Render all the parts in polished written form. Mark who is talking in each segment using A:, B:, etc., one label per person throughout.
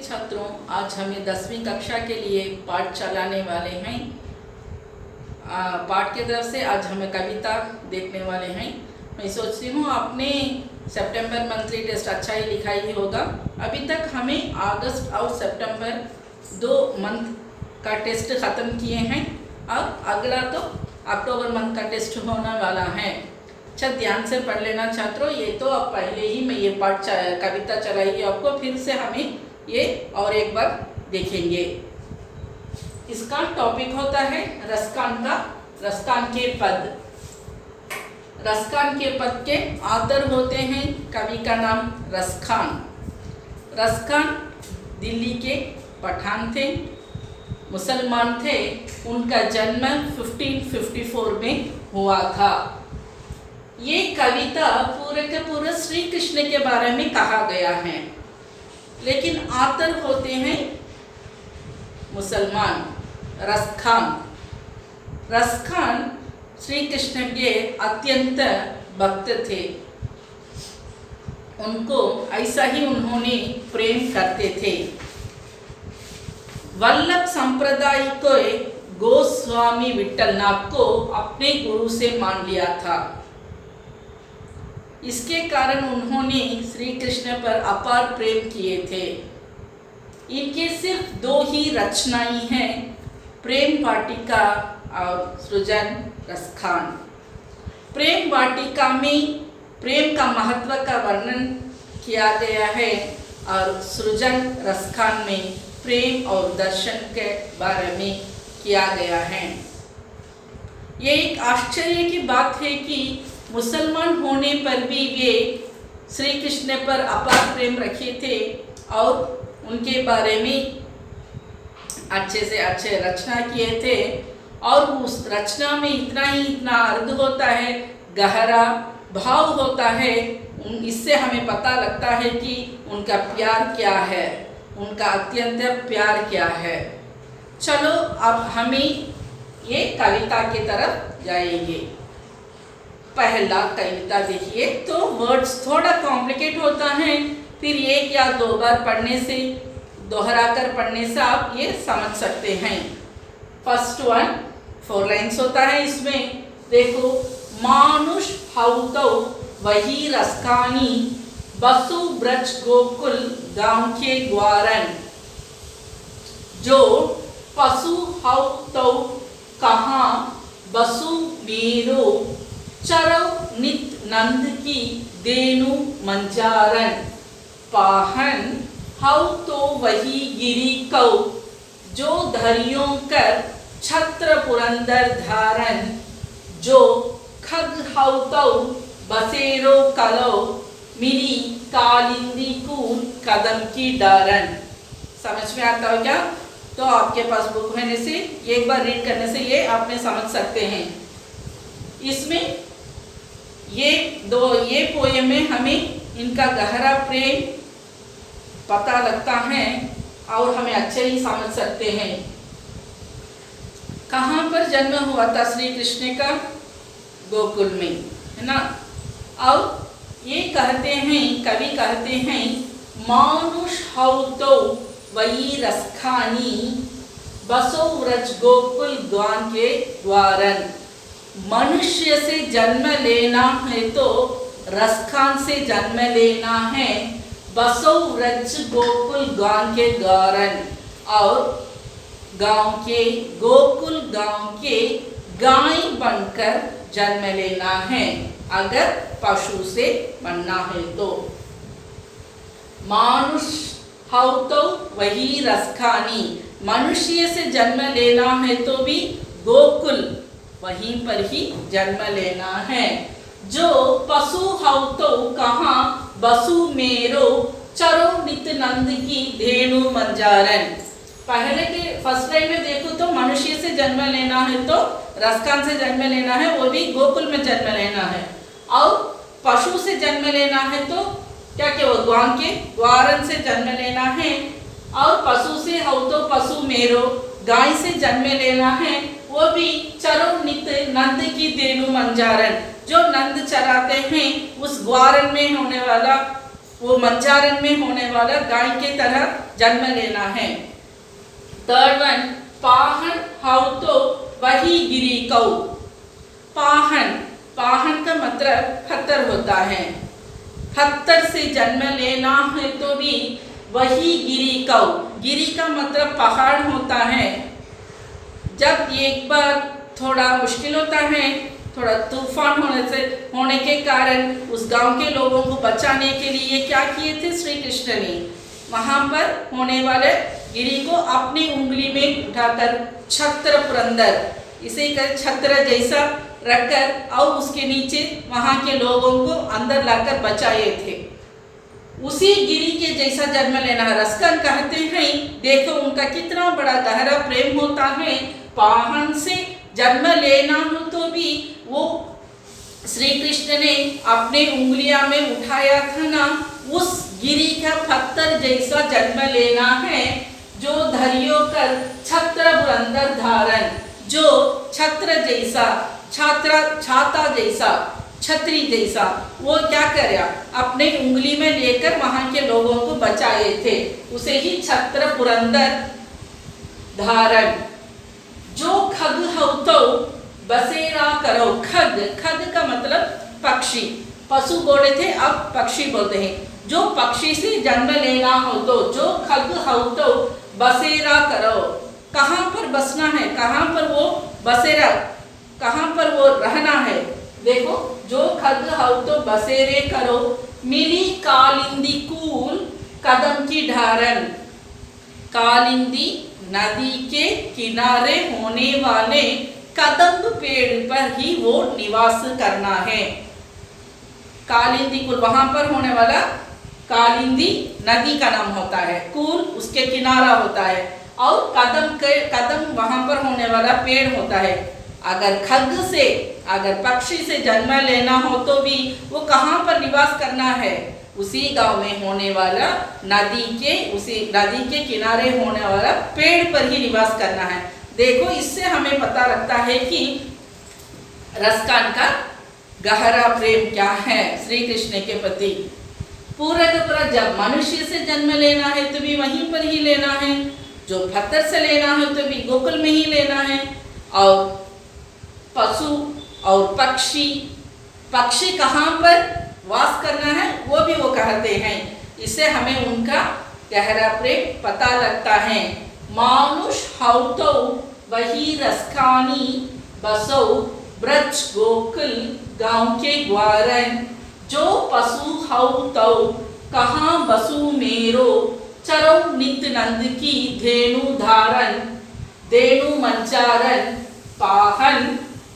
A: छात्रों, आज हमें 10वीं कक्षा के लिए पाठ चलाने वाले हैं। पाठ की तरफ से आज हमें कविता देखने वाले हैं। मैं सोचती हूँ आपने सितंबर मंथली टेस्ट अच्छा ही लिखा ही होगा। अभी तक हमें अगस्त और सितंबर 2 मंथ का टेस्ट ख़त्म किए हैं और अगला तो अक्टूबर मंथ का टेस्ट होने वाला है। अच्छा, ध्यान से पढ़ लेना छात्रों। ये तो अब पहले ही मैं ये पाठ कविता चलाई आपको, फिर से हमें ये और एक बार देखेंगे। इसका टॉपिक होता है रसकान का, रसकान के पद। रसकान के पद के आदर होते हैं, कवि का नाम रसखान। रसखान दिल्ली के पठान थे, मुसलमान थे। उनका जन्म 1554 में हुआ था। ये कविता पूरे के पूरे श्री कृष्ण के बारे में कहा गया है, लेकिन आतर होते हैं मुसलमान। रसखान, रसखान श्री कृष्ण के अत्यंत भक्त थे। उनको ऐसा ही उन्होंने प्रेम करते थे। वल्लभ संप्रदाय को गोस्वामी विट्ठलनाथ को अपने गुरु से मान लिया था। इसके कारण उन्होंने श्री कृष्ण पर अपार प्रेम किए थे। इनके सिर्फ 2 ही रचनाएं हैं, प्रेम वाटिका और सृजन रसखान। प्रेम वाटिका में प्रेम का महत्व का वर्णन किया गया है और सृजन रसखान में प्रेम और दर्शन के बारे में किया गया है। ये एक आश्चर्य की बात है कि मुसलमान होने पर भी वे श्री कृष्ण पर अपार प्रेम रखे थे और उनके बारे में अच्छे से अच्छे रचना किए थे। और उस रचना में इतना अर्थ होता है, गहरा भाव होता है। इससे हमें पता लगता है कि उनका प्यार क्या है, उनका अत्यंत प्यार क्या है। चलो अब हमें ये कविता की तरफ जाएंगे। पहला कविता देखिए, तो वर्ड्स थोड़ा कॉम्प्लिकेट होता है, फिर 1 या 2 बार पढ़ने से, दोहराकर पढ़ने से आप ये समझ सकते हैं। फर्स्ट वन 4 लाइन्स होता है इसमें। देखो, मानुष हौतौ वही रसकानी, बसु ब्रज गोकुल गांव के ग्वारन। जो पशु हौतौ कहाँ बसु मेरो, चरौ नित नंद की देनु मंजारन। पाहन हौ तो वही गिरी कौ, जो धरियों कर छत्र पुरंदर धारन। जो खग हौ तो बसेरो कलो, मिली कालिंदी कूल कदम की डारन। समझ में आता हो क्या? तो आपके पास बुक होने से एक बार रीड करने से ये आपने समझ सकते हैं। इसमें ये पोएम में हमें इनका गहरा प्रेम पता लगता है और हमें अच्छे ही समझ सकते हैं। कहाँ पर जन्म हुआ था श्री कृष्ण का? गोकुल में, है ना। और ये कहते हैं, कवि कहते हैं, मानुष हौ तो वही रसखानी, बसो व्रज गोकुल ग्वान के ग्वारन। मनुष्य से जन्म लेना है तो रसखान से जन्म लेना है, बसो व्रज गोकुल गांव के ग्वारन। और गांव के, गोकुल गांव के गाय बनकर जन्म लेना है, अगर पशु से बनना है तो। मानुष हौ तो वही रसखानी, मनुष्य से जन्म लेना है तो भी गोकुल वहीं पर ही जन्म लेना है। जो पशु हौ तो कहाँ बसु मेरो, चरो नित नंद की धेनु मंजारन। पहले के फर्स्ट लाइन में देखो तो मनुष्य से जन्म लेना है तो रसखान से जन्म लेना है, वो भी गोकुल में जन्म लेना है। और पशु से जन्म लेना है तो क्या क्या, वो ग्वान के ग्वारन से जन्म लेना है। और पशु से हौ तो पशु मेरो, गाय से जन्म लेना है, वो भी चरो नित नंद की देनु मंजारन। जो नंद चराते हैं उस ग्वारन में होने वाला वो मंजारन में होने वाला गाय के तरह जन्म लेना है। थर्ड वन, पाहन हाउ तो वही गिरी कौ। पाहन, पाहन का मतलब पत्थर होता है, पत्थर से जन्म लेना है तो भी वही गिरी कौ। गिरी का मतलब पहाड़ होता है। जब एक बार थोड़ा मुश्किल होता है, थोड़ा तूफान होने के कारण उस गांव के लोगों को बचाने के लिए क्या किए थे श्री कृष्ण ने, वहां पर होने वाले गिरी को अपनी उंगली में उठाकर छत्र पुरंदर, इसे कर छत्र जैसा रखकर और उसके नीचे वहां के लोगों को अंदर लाकर बचाए थे। उसी गिरी के जैसा जन्म लेना रसकन कहते हैं। देखो उनका कितना बड़ा गहरा प्रेम होता है। पाहन से जन्म लेना हो तो भी वो श्री कृष्ण ने अपने उंगलियां में उठाया था ना, उस गिरी का पत्थर जैसा जन्म लेना है जो धरियो कर छत्र बुलंदर धारण, जो छत्र जैसा, छाता जैसा, छतरी जैसा वो क्या करे अपने उंगली में लेकर वहां के लोगों को बचाए थे, उसे ही छत्र पुरंदर धारण। जो खग हौतो बसेरा करो। खग, खग का मतलब पक्षी, पशु बोले थे अब पक्षी बोलते हैं। जो पक्षी से जन्म लेना हो तो जो खग हौतो बसेरा करो। कहाँ पर बसना है, कहाँ पर वो बसेरा, कहाँ पर वो रहना है। देखो जो खग हौतो बसेरे करो, मिली कालिंदी कूल कदम की ढारण। कालिंदी नदी के किनारे होने वाले कदम्ब पेड़ पर ही वो निवास करना है। कालिंदी कुल वहां पर होने वाला कालिंदी नदी का नाम होता है, कुल उसके किनारा होता है और कदम वहां पर होने वाला पेड़ होता है। अगर खग से, अगर पक्षी से जन्म लेना हो तो भी वो कहाँ पर निवास करना है, उसी गांव में होने वाला नदी के, उसी नदी के किनारे होने वाला पेड़ पर ही निवास करना है। देखो इससे हमें पता लगता है कि रसकान का गहरा प्रेम क्या है श्री कृष्ण के प्रति। पूरा का पूरा जब मनुष्य से जन्म लेना है तो भी वहीं पर ही लेना है, जो पत्थर से लेना है तो भी गोकुल में ही लेना है। और पशु और पक्षी, पक्षी कहाँ पर वास करना है वो भी वो कहते हैं। इससे हमें उनका गहरा प्रेम पता लगता है। मानुष हौतो वही रसखानी बसो ब्रज गोकुल गांव के ग्वारन। जो पशु हौतो कहाँ बसु मेरो चरो नित नंद की धेनु धारण। धेनु मंचारन पाहन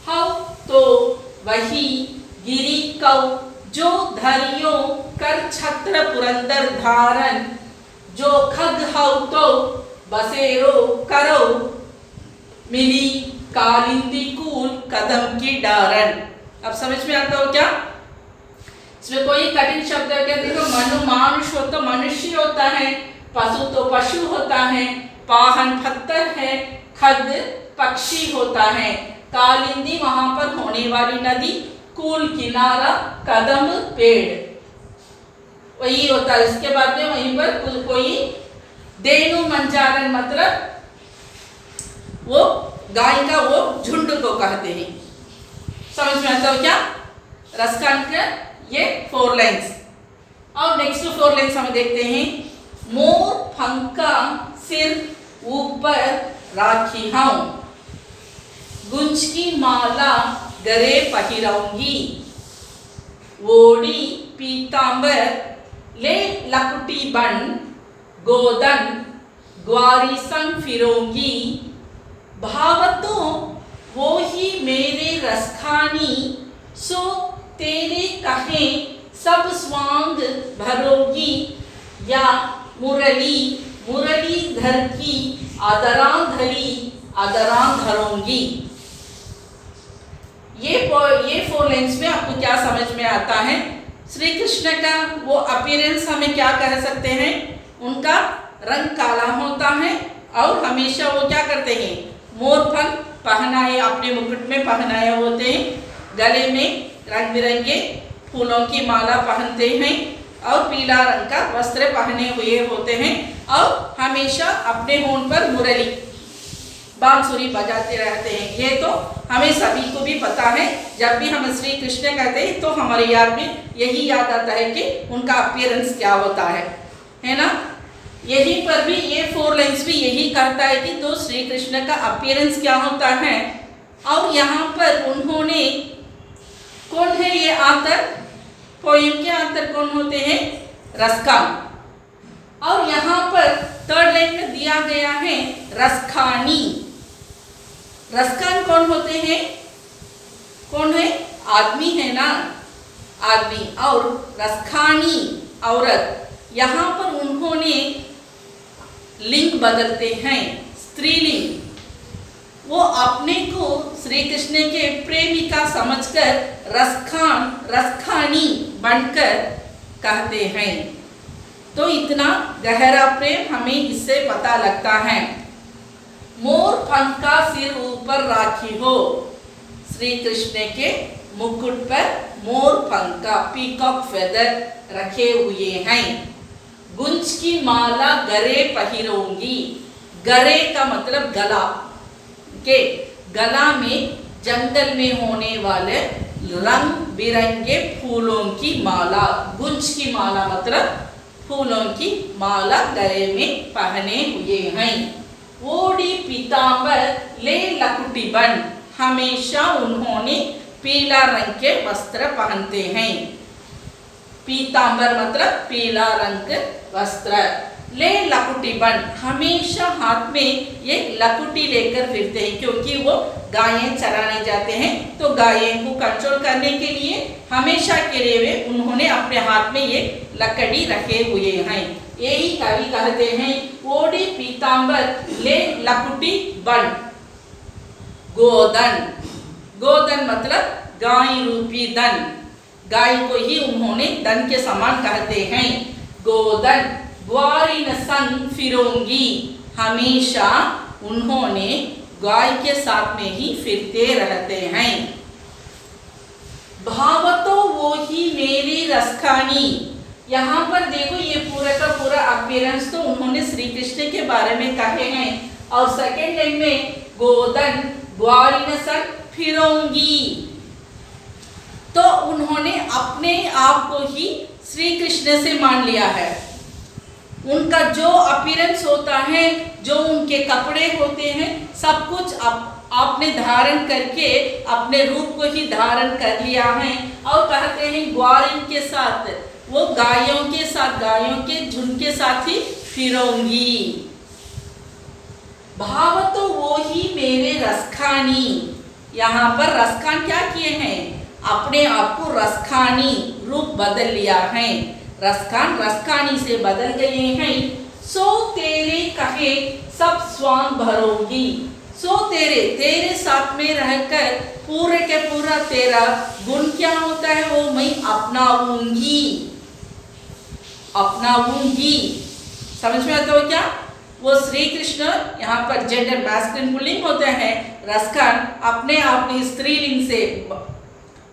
A: हौ तो वही गिरी कौ। जो धरियो कर छत्र पुरंदर धारण। जो खग हौ तो बसेरो करो मिली कालिंदी कूल कदम की डारन। अब समझ में आता हो क्या? इसमें कोई कठिन शब्द है क्या? देखो मानुष हो तो मनुष्य होता है, पशु तो पशु होता है, पाहन पत्थर है, खग पक्षी होता है, कालिंदी वहां पर होने वाली नदी, कूल किनारा, कदम पेड़, वही होता है। इसके बाद में वहीं पर कोई धेनु मंजारन मतलब वो गाय का वो झुंड को कहते हैं। समझ में आता हो क्या? रसकान का ये 4 लाइन्स। और नेक्स्ट 4 लाइन्स हम देखते हैं। मोर पंखा सिर ऊपर राखी हूं, गुंज की माला गरे पहिराऊंगी, वोड़ी पीतांबर ले लकुटी बन, गोदन ग्वारी संग फिरोंगी। भावतों वो ही मेरे रसखानी, सो तेरे कहे सब स्वांग भरोगी। या मुरली मुरलीधर की आदरां धरी आदरां धरोंगी। ये 4 लाइन्स में आपको क्या समझ में आता है? श्री कृष्ण का वो अपीयरेंस हमें क्या कह सकते हैं? उनका रंग काला होता है और हमेशा वो क्या करते हैं? मोर पंख पहनाए, अपने मुकुट में पहनाए होते हैं, गले में रंग बिरंगे फूलों की माला पहनते हैं, और पीला रंग का वस्त्र पहने हुए होते हैं और हमेशा अपने होंठ पर मुरली बांसुरी बजाते रहते हैं। ये तो हमें सभी को भी पता है। जब भी हम श्री कृष्ण कहते हैं तो हमारे याद में यही याद आता है कि उनका अपीयरेंस क्या होता है ना। यहीं पर भी ये 4 लाइन्स भी यही कहता है कि तो श्री कृष्ण का अपीयरेंस क्या होता है। और यहाँ पर उन्होंने, कौन है ये आतर, पोएम के आतर कौन होते हैं, रसखान। और यहाँ पर 3rd लाइन में दिया गया है रसखानी। रसखान कौन होते हैं, कौन है, आदमी है ना, आदमी। और रसखानी औरत। यहाँ पर उन्होंने लिंग बदलते हैं, स्त्रीलिंग। वो अपने को श्री कृष्ण के प्रेमिका समझकर रसखान रसखानी बनकर कहते हैं। तो इतना गहरा प्रेम हमें इससे पता लगता है। मोर पंख का सिर ऊपर राखी हो, श्री कृष्ण के मुकुट पर मोर पंख का पीकॉक फेदर रखे हुए हैं। गुंज की माला गरे पहिरोंगी। गरे का मतलब गला के, गला में जंगल में होने वाले रंग बिरंगे फूलों की माला। गुंज की माला मतलब फूलों की माला गले में पहने हुए हैं। ओडी पीतांबर ले लकुटी बन। हमेशा उन्होंने पीला रंग के वस्त्र पहनते हैं। पीतांबर मतलब पीला रंग वस्त्र। ले लकुटी बन, हमेशा हाथ में ये लकुटी लेकर फिरते हैं, क्योंकि वो गायें चराने जाते हैं। तो गायें को कंट्रोल करने के लिए हमेशा के लिए वे उन्होंने अपने हाथ में ये लकड़ी रखे हुए हैं। यही कवि कहते हैं, ओडी पीतांबर ले लकुटी बन। गोदन, गोदन मतलब गाय रूपी धन। गाय को ही उन्होंने धन के समान कहते हैं। गोदन ग्वारी न संग फिरोंगी। हमेशा उन्होंने गाय के साथ में ही फिरते रहते हैं। भावतो वो ही मेरी रसखानी। यहाँ पर देखो ये पूरा का पूरा अपीयरेंस तो उन्होंने श्री कृष्ण के बारे में कहे हैं। और 2nd लाइन में गोदन ग्वारी न संग फिरोंगी, तो उन्होंने अपने आप को ही श्री कृष्ण से मान लिया है। उनका जो अपीयरेंस होता है, जो उनके कपड़े होते हैं, सब कुछ आपने धारण करके अपने रूप को ही धारण कर लिया है। और कहते हैं ग्वारिन के साथ, वो गायों के साथ, गायों के झुंड के साथ ही फिरोंगी। भाव तो वो ही मेरे रसखानी। यहाँ पर रसखान क्या किए हैं, अपने आप को रसखानी रूप बदल लिया है। रसखान रसखानी से बदल गए हैं। सो तेरे कहे सब स्वांग भरोगी। सो तेरे, तेरे साथ में रहकर पूरे के पूरा तेरा गुण क्या होता है, वो मैं अपनाऊंगी। अपनाऊंगी समझ में आता हो क्या। वो श्री कृष्ण यहाँ पर जेंडर मैस्कुलिन पुल्लिंग होते हैं। रसखान अपने आप में स्त्रीलिंग से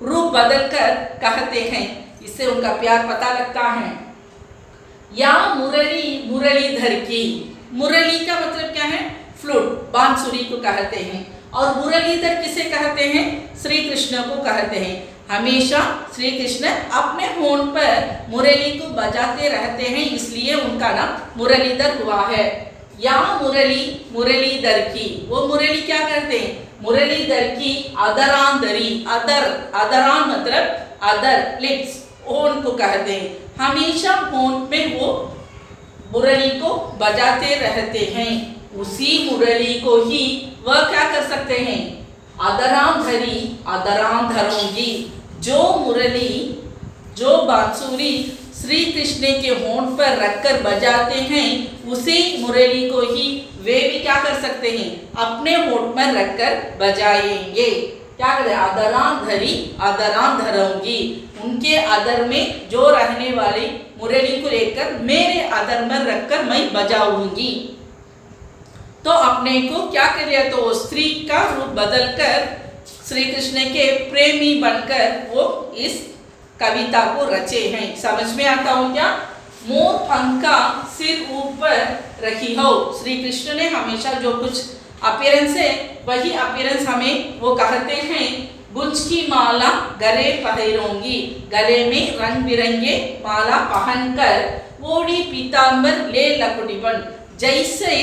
A: रूप बदलकर कहते हैं, इससे उनका प्यार पता लगता है। या मुरली मुरलीधर की। मुरली का मतलब क्या है, फ्लूट, बांसुरी को कहते हैं। और मुरलीधर किसे कहते हैं, श्री कृष्ण को कहते हैं। हमेशा श्री कृष्ण अपने होंठ पर मुरली को बजाते रहते हैं, इसलिए उनका नाम मुरलीधर हुआ है। या मुरली मुरलीधर की। वो मुरली क्या करते हैं, मुरलीधर की अदरांधरी। अदर, अदरान मतलब अदर, लिप्स, होंठ को कहते हैं। हमेशा होंठ में वो मुरली को बजाते रहते हैं। उसी मुरली को ही वह क्या कर सकते हैं, अदरांधरी, अदरांधरोंगी। जो मुरली, जो बांसुरी श्री कृष्ण के होंठ पर रखकर बजाते हैं, उसी मुरली को ही वे भी क्या कर सकते हैं, अपने होंठ में रखकर बजाएंगे। क्या करें, अदरांधरी अदरांधरोंगी। उनके अदर में जो रहने वाली मुरली को लेकर मेरे अदर में रखकर मैं बजाऊंगी। तो अपने को क्या कर लिया, तो स्त्री का रूप बदलकर श्री कृष्ण के प्रेमी बनकर वो इस कविता को रचे हैं। समझ में आता हो क्या? मोर पंख का सिर ऊपर रखी हो। श्री कृष्ण ने हमेशा जो कुछ अपीयरेंस है वही अपीयरेंस हमें वो कहते हैं। गुंज की माला गले पहनूंगी, गले में रंग बिरंगे माला पहनकर ओढ़ी पीतांबर ले लकुटिपन। जैसे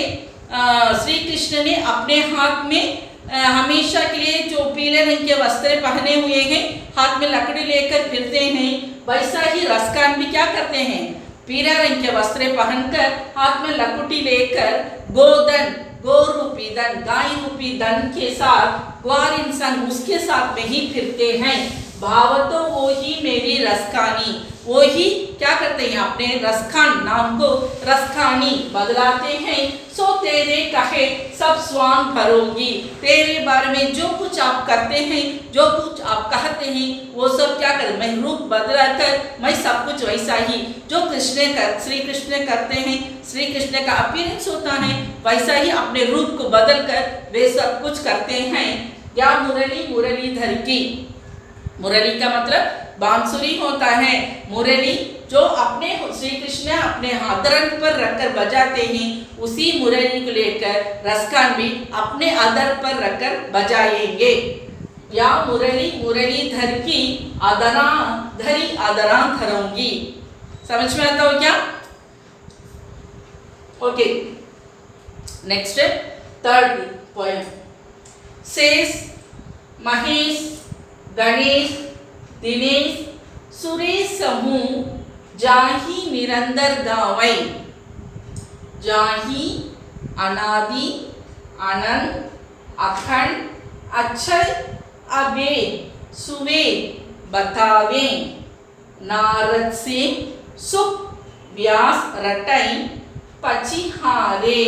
A: श्री कृष्ण ने अपने हाथ में हमेशा के लिए जो पीले रंग के वस्त्र पहने हुए हैं, हाथ में लकड़ी लेकर फिरते हैं, वैसा ही रसकान भी क्या करते हैं? पीले रंग के वस्त्र पहनकर हाथ में लकुटी लेकर गोदन, गो रूपी धन, गाय रूपी धन के साथ ग्वार इंसान उसके साथ में ही फिरते हैं। भाव तो वो ही मेरी रसखानी, वो ही क्या करते हैं? अपने रसखान नाम को रसखानी बदलाते हैं। सो तेरे कहे सब स्वांग भरूंगी, तेरे बारे में जो कुछ आप करते हैं, जो कुछ आप कहते हैं, वो सब क्या कर मैं रूप बदला कर मैं सब कुछ वैसा ही जो श्री कृष्ण करते हैं, श्री कृष्ण का अपीयरेंस होता है, वैसा ही अपने रूप को बदल कर वे सब कुछ करते हैं। या मुरली मुरलीधर की, मुरली का मतलब बांसुरी होता है। मुरली जो अपने श्री कृष्ण अपने अधर पर रखकर बजाते हैं, उसी मुरली को लेकर रसखान भी अपने अधर पर रखकर बजाएंगे। या मुरली मुरलीधर की अदरा धरी अदरा धरूंगी। समझ में आता हो क्या? Okay, next third poem. शेष महेश गणेश दिनेश सुरेश समूह जाही निरंतर गावै, जाही अनादि अनंत अखंड अक्षय अभेद सुवेद बतावे। नारद से सुख व्यास रटै, पचिहारे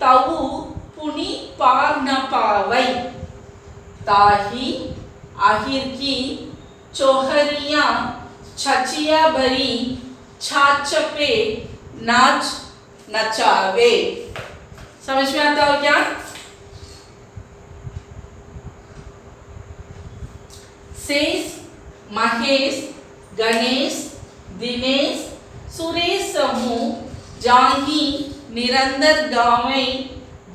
A: तऊ पुनि पार न पावै। ताही आहिर की चौहरिया छचिया भरी, छाछ पे नाच नचावे। समझ में आता हो क्या? शेष महेश गणेश दिनेश सुरेश समूह जाही निरंतर गावै,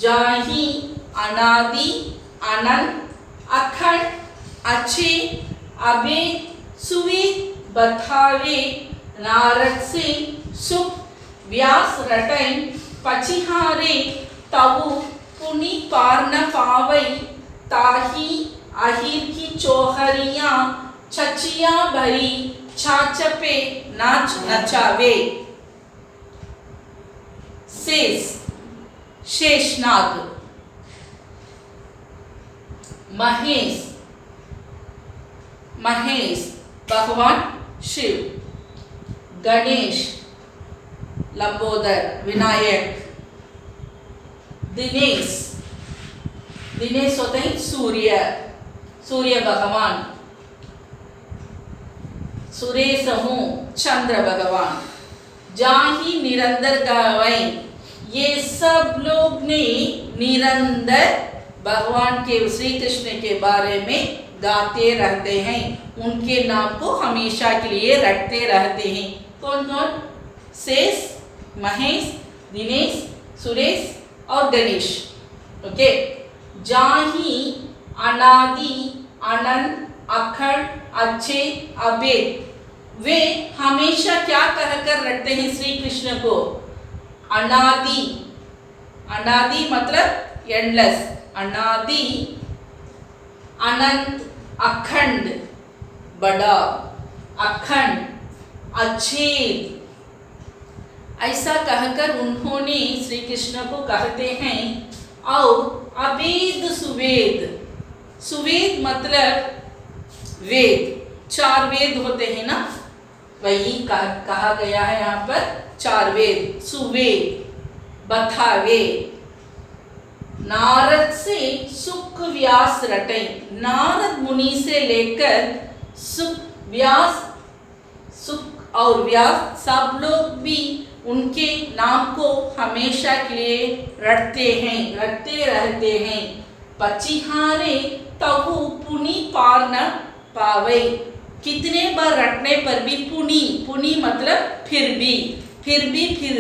A: जाही अनादि अनंत अखंड अच्छे अभेद सुवेद बतावे। नारद से सुख व्यास रटै, पचिहारे तऊ पुनि पार न पावै। ताही आहिर की चौहरिया छचिया भरी, छाछ पे नाच नचावे। शेष शेषनाग, महेश महेश भगवान शिव, गणेश लंबोदर विनायक, दिनेश दिनेश होते हैं सूर्य, सूर्य भगवान, सुरेश हूँ चंद्र भगवान। जाही निरंतर गावै, ये सब लोग ने निरंतर भगवान के श्री कृष्ण के बारे में गाते रहते हैं, उनके नाम को हमेशा के लिए रटते रहते हैं। कौन कौन? शेष महेश दिनेश सुरेश और गणेश। ओके। जाही अनादि अनंत अखंड अच्छे अभेद, वे हमेशा क्या कहकर रखते हैं श्री कृष्ण को? अनादि, अनादि मतलब एंडलेस, अनादि अनंत अखंड बड़ा, अखंड अच्छेद, ऐसा कहकर उन्होंने श्री कृष्ण को कहते हैं। और अभेद सुवेद, सुवेद मतलब वेद, चार वेद होते हैं ना, वही कहा गया है यहाँ पर, चार वेद सुवेद बतावे। नारद से सुख व्यास रटे, नारद मुनि से लेकर सुख व्यास, सुख और व्यास सब लोग भी उनके नाम को हमेशा के लिए रटते हैं, रटते रहते हैं। पचिहारे तहु पुनि पार न पावे, कितने बार रटने पर भी पुनी, पुनी मतलब फिर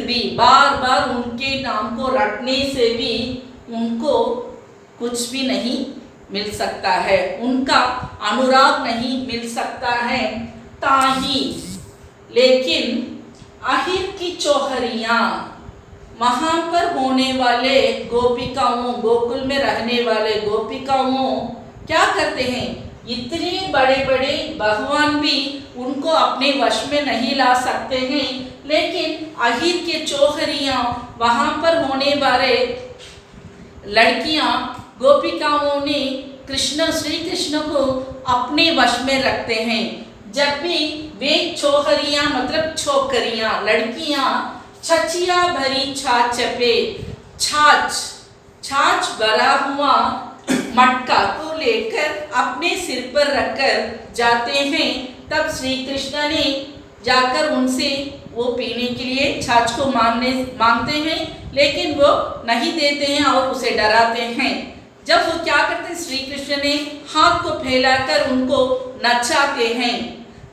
A: भी बार बार उनके नाम को रटने से भी उनको कुछ भी नहीं मिल सकता है, उनका अनुराग नहीं मिल सकता है। ताही, लेकिन आहिर की चौहरियाँ, वहाँ पर होने वाले गोपिकाओं, गोकुल में रहने वाले गोपिकाओं क्या करते हैं, इतने बड़े बड़े भगवान भी उनको अपने वश में नहीं ला सकते हैं, लेकिन आहिर के चौहरियाँ, वहाँ पर होने वाले लड़कियाँ, गोपिकाओं ने कृष्ण, श्री कृष्ण को अपने वश में रखते हैं। जब भी वे चौहरियाँ मतलब छोकरियाँ, लड़कियाँ छचिया भरी छाछ पे, छाछ भरा हुआ मटका को लेकर अपने सिर पर रखकर जाते हैं, तब श्री कृष्ण ने जाकर उनसे वो पीने के लिए छाछ को मांगते हैं, लेकिन वो नहीं देते हैं और उसे डराते हैं। जब वो क्या करते हैं, श्री कृष्ण ने हाथ को फैलाकर उनको नचाते हैं।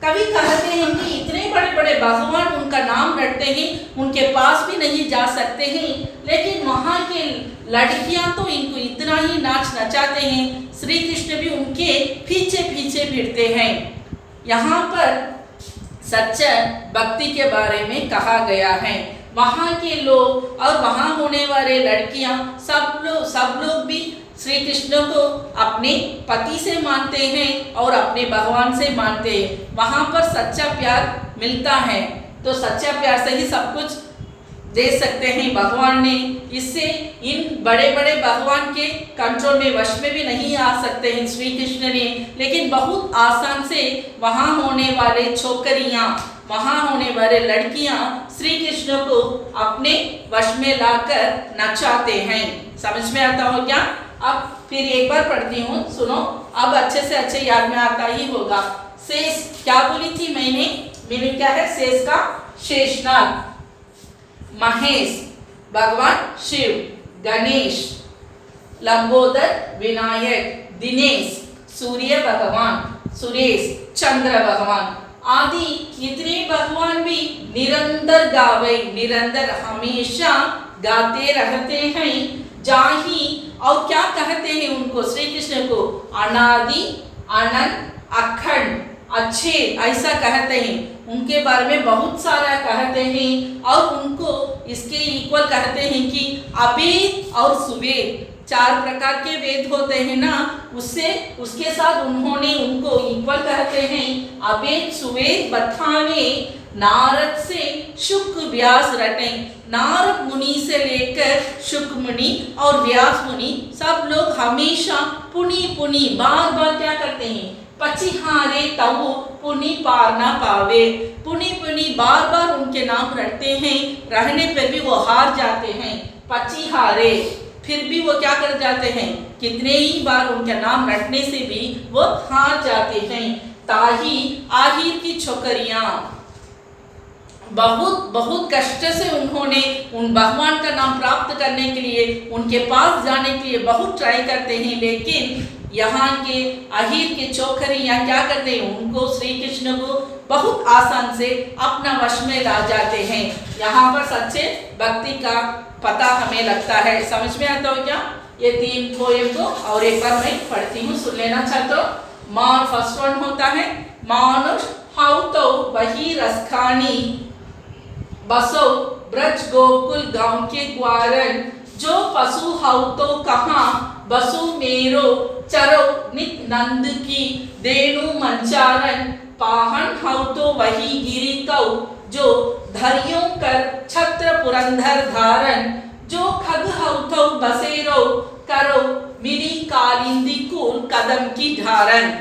A: कभी कहते हैं कि इतने बड़े बड़े भगवान, उनका नाम रटते हैं, उनके पास भी नहीं जा सकते हैं, लेकिन वहाँ के लड़कियाँ तो इनको इतना ही नाच नचाते हैं, श्री कृष्ण भी उनके पीछे पीछे फिरते हैं। यहाँ पर सच्चा भक्ति के बारे में कहा गया है। वहाँ के लोग और वहाँ होने वाले लड़कियाँ सब लोग भी श्री कृष्ण को अपने पति से मानते हैं और अपने भगवान से मानते हैं। वहाँ पर सच्चा प्यार मिलता है, तो सच्चा प्यार से ही सब कुछ दे सकते हैं भगवान ने। इससे इन बड़े बड़े भगवान के कंट्रोल में, वश में भी नहीं आ सकते हैं श्री कृष्ण ने, लेकिन बहुत आसान से वहाँ होने वाले छोकरियाँ, वहाँ होने वाले लड़कियाँ श्री कृष्ण को अपने वश में लाकर नचाते हैं। समझ में आता हो क्या? अब फिर एक बार पढ़ती हूँ, सुनो, अब अच्छे से अच्छे याद में आता ही होगा। शेष क्या बोली थी मैंने क्या है? शेष का शेषनाग, महेश भगवान शिव, गणेश, लंबोदर विनायक, दिनेश सूर्य भगवान, सुरेश चंद्र भगवान आदि इतने भगवान भी निरंतर गावे, निरंतर हमेशा गाते रहते हैं। जाही, और क्या कहते हैं उनको, श्री कृष्ण को अनादि, अनंत, अखंड, अच्छे, ऐसा कहते हैं। उनके बारे में बहुत सारा कहते हैं और उनको इसके इक्वल कहते हैं कि अभेद और सुवेद, 4 प्रकार के वेद होते हैं ना, उसके साथ उन्होंने उनको इक्वल कहते हैं। अभेद सुवेद बथाने नारद से शुक व्यास रटे, नारद मुनि से लेकर शुक मुनि और व्यास मुनि सब लोग हमेशा पुनि बार बार क्या करते हैं, पचिहारे तवु पुनि पार ना पावे, पुनि बार बार उनके नाम रटते हैं, रहने पर भी वो हार जाते हैं। पचिहारे, फिर भी वो क्या कर जाते हैं, कितने ही बार उनका नाम रटने से भी वो हार जाते हैं। ताही, आहिर की छोकरियाँ, बहुत कष्ट से उन्होंने उन भगवान का नाम प्राप्त करने के लिए, उनके पास जाने के लिए बहुत ट्राई करते हैं, लेकिन यहाँ के आहिर के छोकरियाँ क्या करते हैं, उनको श्री कृष्ण को बहुत आसान से अपना वश में ला जाते हैं। यहाँ पर सच्चे भक्ति का पता हमें लगता है। समझ में आता हो क्या? ये 3 पोएम को और एक बार मैं पढ़ती हूँ, सुन लेना चाहते हो। मान फर्स्ट वन होता है, मानुष हाउ तो वही रसखानी, बसो ब्रज गोकुल गांव के ग्वारन, जो पशु हाउ तो कहाँ बसु मेरो, चरो नित नंद की देनु मंचारन, पाहन हाउ तो वही गिरी कौ, जो धरियों कर छत्र पुरंधर धारन, जो खग हाउ तो बसेरो करो मिनी कालिंदी कुल कदम की धारन।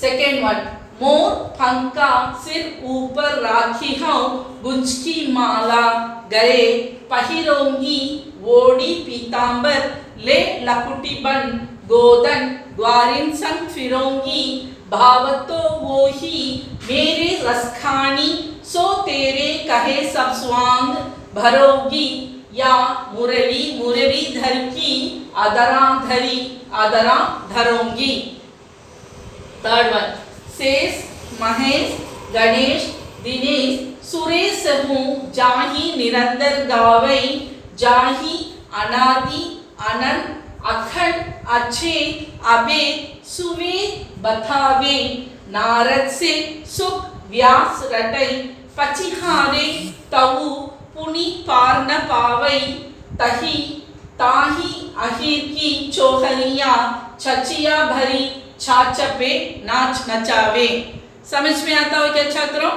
A: सेकेंड वन, मोर पंखा सिर ऊपर राखी हूँ, गुंज की माला गले पहिरोंगी, वोड़ी पीतांबर ले लकुटी बन, गोदन ग्वारिन संग फिरोंगी, भावतो वो ही मेरे रसखानी, सो तेरे कहे सब स्वांग भरोगी, या मुरली धर की अदरा धरोंगी। थर्ड वन, शेष, महेश, गणेश, दिनेश, सुरेश हूँ जाही निरंतर गावई, जाही अनादि अनंत अखंड अच्छे अबे सुवे बतावे, नारद से सुख व्यास रटई, पचिहारे तऊ पुनि पार न पावई, तही ताही अहिर की चोहनिया, छचिया भरी छाछपे नाच नचावे। समझ में आता हो क्या छात्रों?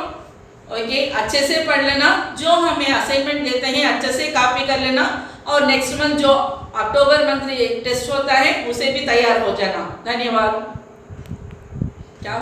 A: ओके, अच्छे से पढ़ लेना, जो हमें असाइनमेंट देते हैं अच्छे से कॉपी कर लेना, और नेक्स्ट मंथ जो अक्टूबर मंथ टेस्ट होता है उसे भी तैयार हो जाना। धन्यवाद। क्या